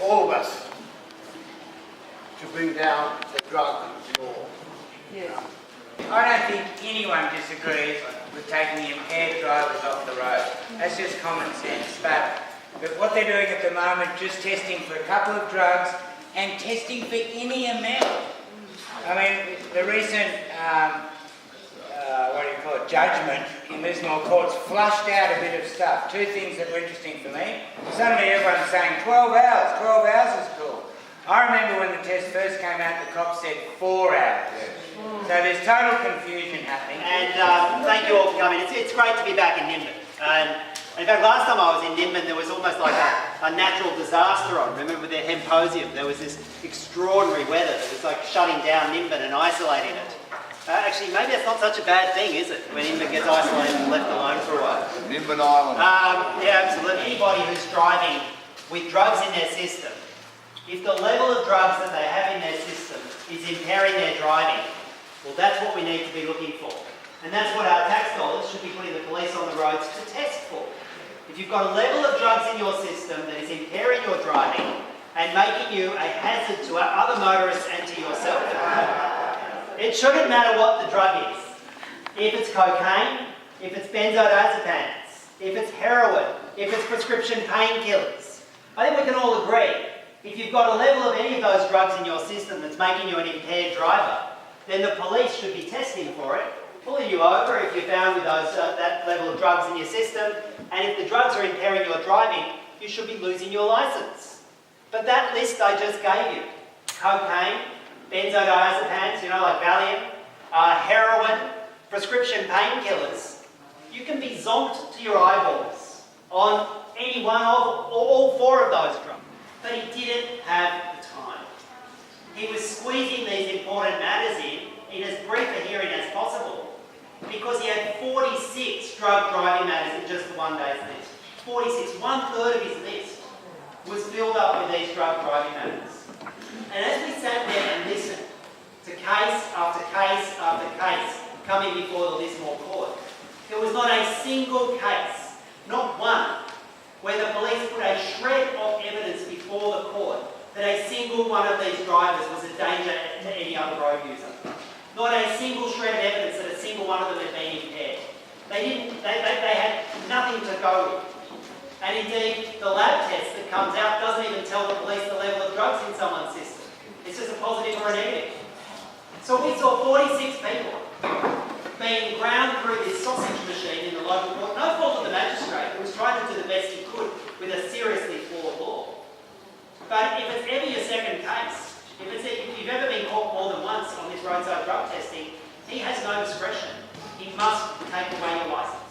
all of us, to bring down the drug law. Yes. I don't think anyone disagrees with taking the impaired drivers off the road. That's just common sense. But what they're doing at the moment, just testing for a couple of drugs and testing for any amount. I mean, the recent, judgment in Lismore courts flushed out a bit of stuff. Two things that were interesting for me. Suddenly everyone's saying 12 hours is cool. I remember when the test first came out, the cops said 4 hours. So there's total confusion happening. And thank you all for coming. It's great to be back in Nimbin. And in fact, last time I was in Nimbin, there was almost like a natural disaster on. Remember with their hemposium, there was this extraordinary weather that was like shutting down Nimbin and isolating it. Actually, maybe that's not such a bad thing, is it? When Nimbin gets isolated and left alone for a while. Nimbin Island. Yeah, absolutely. Anybody who's driving with drugs in their system, if the level of drugs that they have in their system is impairing their driving, well, that's what we need to be looking for. And that's what our tax dollars should be putting the police on the roads to test for. If you've got a level of drugs in your system that is impairing your driving and making you a hazard to other motorists and to yourself, it shouldn't matter what the drug is. If it's cocaine, if it's benzodiazepines, if it's heroin, if it's prescription painkillers, I think we can all agree, if you've got a level of any of those drugs in your system that's making you an impaired driver, then the police should be testing for it, pulling you over if you're found with that level of drugs in your system, and if the drugs are impairing your driving, you should be losing your licence. But that list I just gave you, cocaine, benzodiazepines, like Valium, heroin, prescription painkillers, you can be zonked to your eyeballs on any one of, or all 4 of those drugs. But he didn't have the time. He was squeezing these important matters in as brief a hearing as possible because he had 46 drug driving matters in just the one day's list. 46, 1/3 of his list was filled up with these drug driving matters. And as we sat there and listened to case after case after case coming before the Lismore court, there was not a single case, not one, where the police put a shred of evidence before the court that a single one of these drivers was a danger to any other road user. Not a single shred of evidence that a single one of them had been impaired. They had nothing to go with. And indeed, the lab test that comes out doesn't even tell the police the level of drugs in someone's system. It's just a positive or a negative. So we saw 46 people being ground through this sausage machine in the local court. No fault of the magistrate, who was trying to do the best he could with a seriously flawed law. But if it's ever your second case, if you've ever been caught more than once on this roadside drug testing, he has no discretion. He must take away your licence.